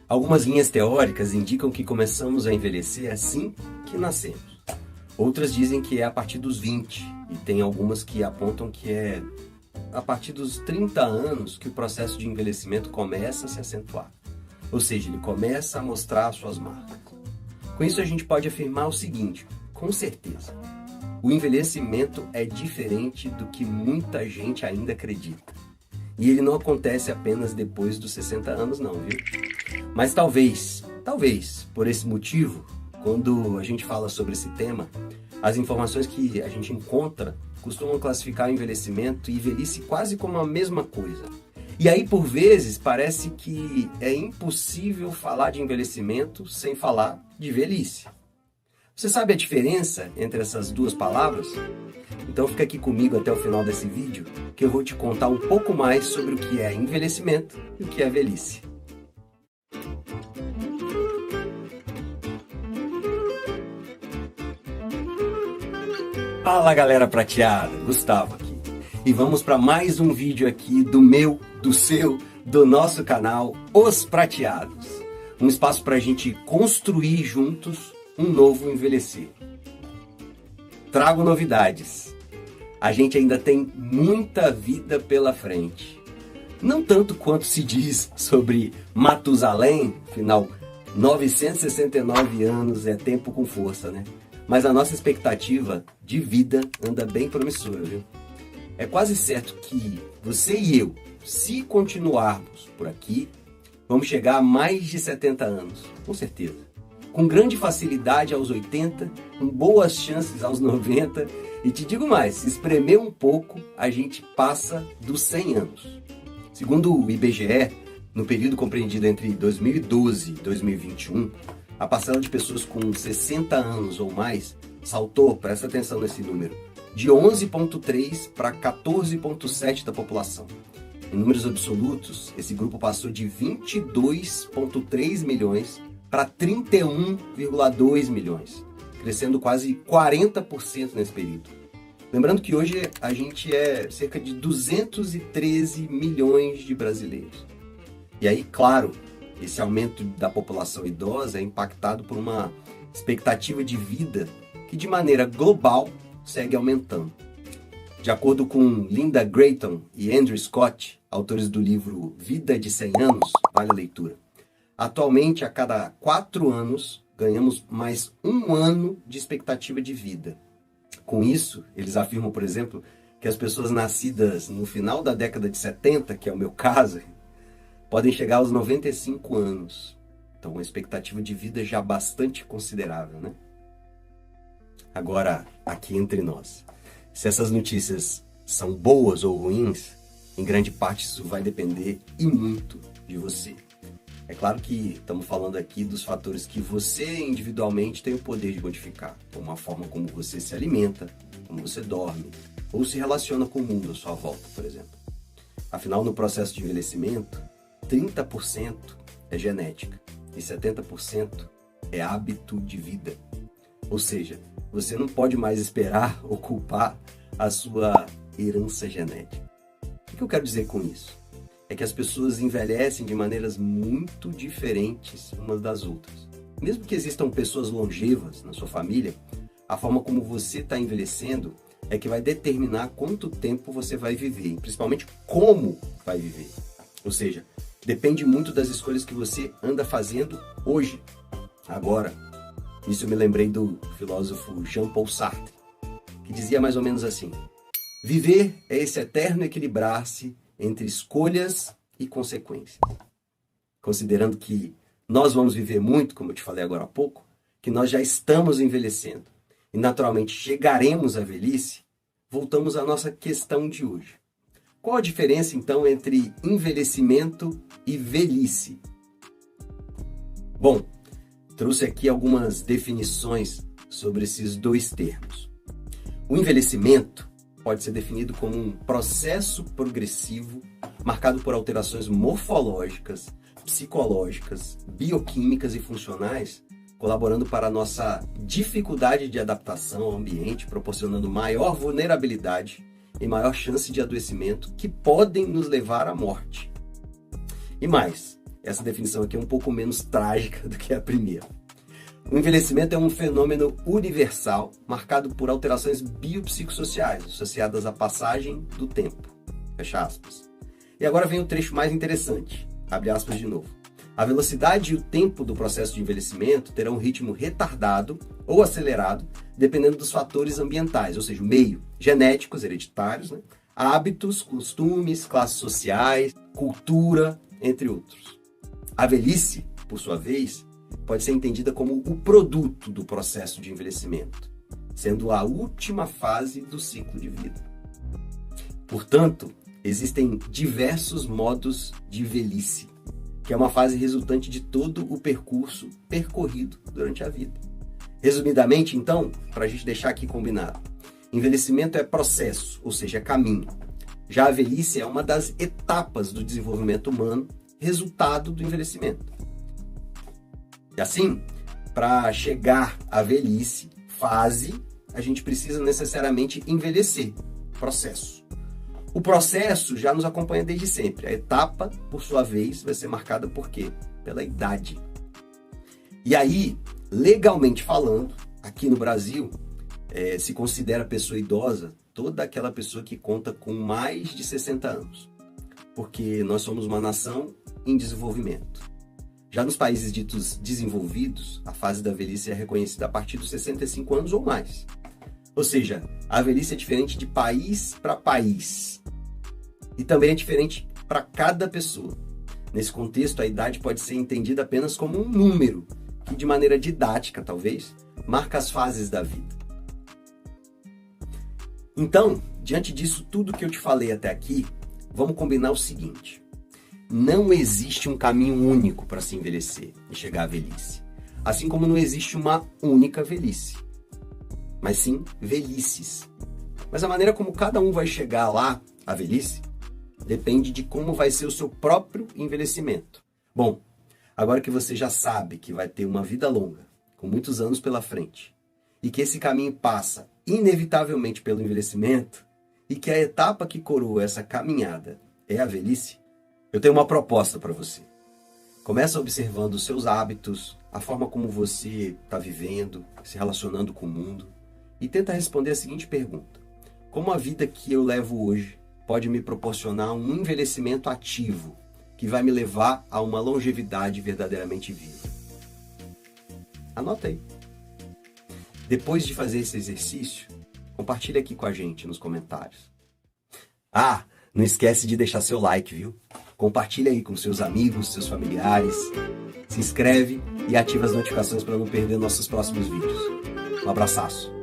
Algumas linhas teóricas indicam que começamos a envelhecer assim que nascemos. Outras dizem que é a partir dos 20, e tem algumas que apontam que é a partir dos 30 anos que o processo de envelhecimento começa a se acentuar. Ou seja, ele começa a mostrar suas marcas. Com isso a gente pode afirmar o seguinte, com certeza: o envelhecimento é diferente do que muita gente ainda acredita. E ele não acontece apenas depois dos 60 anos não, viu? Mas talvez, por esse motivo, quando a gente fala sobre esse tema, as informações que a gente encontra costumam classificar o envelhecimento e velhice quase como a mesma coisa. E aí, por vezes, parece que é impossível falar de envelhecimento sem falar de velhice. Você sabe a diferença entre essas duas palavras? Então fica aqui comigo até o final desse vídeo, que eu vou te contar um pouco mais sobre o que é envelhecimento e o que é velhice. Fala galera prateada, Gustavo aqui. E vamos para mais um vídeo aqui do meu, do seu, do nosso canal Os Prateados. Um espaço para a gente construir juntos um novo envelhecer. Trago novidades. A gente ainda tem muita vida pela frente. Não tanto quanto se diz sobre Matusalém, afinal, 969 anos é tempo com força, né? Mas a nossa expectativa de vida anda bem promissora, viu? É quase certo que você e eu, se continuarmos por aqui, vamos chegar a mais de 70 anos, com certeza. Com grande facilidade aos 80, com boas chances aos 90, e te digo mais, se espremer um pouco, a gente passa dos 100 anos. Segundo o IBGE, no período compreendido entre 2012 e 2021, a parcela de pessoas com 60 anos ou mais saltou, presta atenção nesse número, de 11,3 para 14,7 da população. Em números absolutos, esse grupo passou de 22,3 milhões para 31,2 milhões, crescendo quase 40% nesse período. Lembrando que hoje a gente é cerca de 213 milhões de brasileiros. E aí, claro, esse aumento da população idosa é impactado por uma expectativa de vida que, de maneira global, segue aumentando. De acordo com Linda Grayton e Andrew Scott, autores do livro Vida de 100 anos, vale a leitura. Atualmente, a cada 4 anos, ganhamos mais 1 ano de expectativa de vida. Com isso, eles afirmam, por exemplo, que as pessoas nascidas no final da década de 70, que é o meu caso, podem chegar aos 95 anos. Então, uma expectativa de vida já bastante considerável, né? Agora, aqui entre nós, se essas notícias são boas ou ruins, em grande parte isso vai depender e muito de você. É claro que estamos falando aqui dos fatores que você individualmente tem o poder de modificar, como a forma como você se alimenta, como você dorme, ou se relaciona com o mundo à sua volta, por exemplo. Afinal, no processo de envelhecimento, 30% é genética e 70% é hábito de vida. Ou seja, você não pode mais esperar ou culpar a sua herança genética. O que eu quero dizer com isso? É que as pessoas envelhecem de maneiras muito diferentes umas das outras. Mesmo que existam pessoas longevas na sua família, a forma como você está envelhecendo é que vai determinar quanto tempo você vai viver, e principalmente como vai viver. Ou seja, depende muito das escolhas que você anda fazendo hoje, agora. Isso eu me lembrei do filósofo Jean-Paul Sartre, que dizia mais ou menos assim: viver é esse eterno equilibrar-se entre escolhas e consequências. Considerando que nós vamos viver muito, como eu te falei agora há pouco, que nós já estamos envelhecendo e naturalmente chegaremos à velhice, voltamos à nossa questão de hoje. Qual a diferença, então, entre envelhecimento e velhice? Bom, trouxe aqui algumas definições sobre esses dois termos. O envelhecimento pode ser definido como um processo progressivo marcado por alterações morfológicas, psicológicas, bioquímicas e funcionais, colaborando para a nossa dificuldade de adaptação ao ambiente, proporcionando maior vulnerabilidade e maior chance de adoecimento que podem nos levar à morte. E mais, essa definição aqui é um pouco menos trágica do que a primeira. O envelhecimento é um fenômeno universal, marcado por alterações biopsicossociais associadas à passagem do tempo. Fecha aspas. E agora vem o trecho mais interessante. Abre aspas de novo. A velocidade e o tempo do processo de envelhecimento terão um ritmo retardado ou acelerado, dependendo dos fatores ambientais, ou seja, o meio, genéticos, hereditários, né? Hábitos, costumes, classes sociais, cultura, entre outros. A velhice, por sua vez, pode ser entendida como o produto do processo de envelhecimento, sendo a última fase do ciclo de vida. Portanto, existem diversos modos de velhice, que é uma fase resultante de todo o percurso percorrido durante a vida. Resumidamente, então, para a gente deixar aqui combinado, envelhecimento é processo, ou seja, é caminho. Já a velhice é uma das etapas do desenvolvimento humano, resultado do envelhecimento. E assim, para chegar à velhice, fase, a gente precisa necessariamente envelhecer, processo. O processo já nos acompanha desde sempre. A etapa, por sua vez, vai ser marcada por quê? Pela idade. E aí, legalmente falando, aqui no Brasil, se considera pessoa idosa toda aquela pessoa que conta com mais de 60 anos. Porque nós somos uma nação em desenvolvimento. Já nos países ditos desenvolvidos, a fase da velhice é reconhecida a partir dos 65 anos ou mais. Ou seja, a velhice é diferente de país para país. E também é diferente para cada pessoa. Nesse contexto, a idade pode ser entendida apenas como um número, que de maneira didática, talvez, marca as fases da vida. Então, diante disso tudo que eu te falei até aqui, vamos combinar o seguinte. Não existe um caminho único para se envelhecer e chegar à velhice. Assim como não existe uma única velhice, mas sim velhices. Mas a maneira como cada um vai chegar lá, à velhice, depende de como vai ser o seu próprio envelhecimento. Bom, agora que você já sabe que vai ter uma vida longa, com muitos anos pela frente, e que esse caminho passa inevitavelmente pelo envelhecimento, e que a etapa que coroa essa caminhada é a velhice, eu tenho uma proposta para você. Começa observando os seus hábitos, a forma como você está vivendo, se relacionando com o mundo, e tenta responder a seguinte pergunta. Como a vida que eu levo hoje pode me proporcionar um envelhecimento ativo, que vai me levar a uma longevidade verdadeiramente viva? Anota aí. Depois de fazer esse exercício, compartilha aqui com a gente nos comentários. Ah, não esquece de deixar seu like, viu? Compartilha aí com seus amigos, seus familiares. Se inscreve e ativa as notificações para não perder nossos próximos vídeos. Um abraçaço.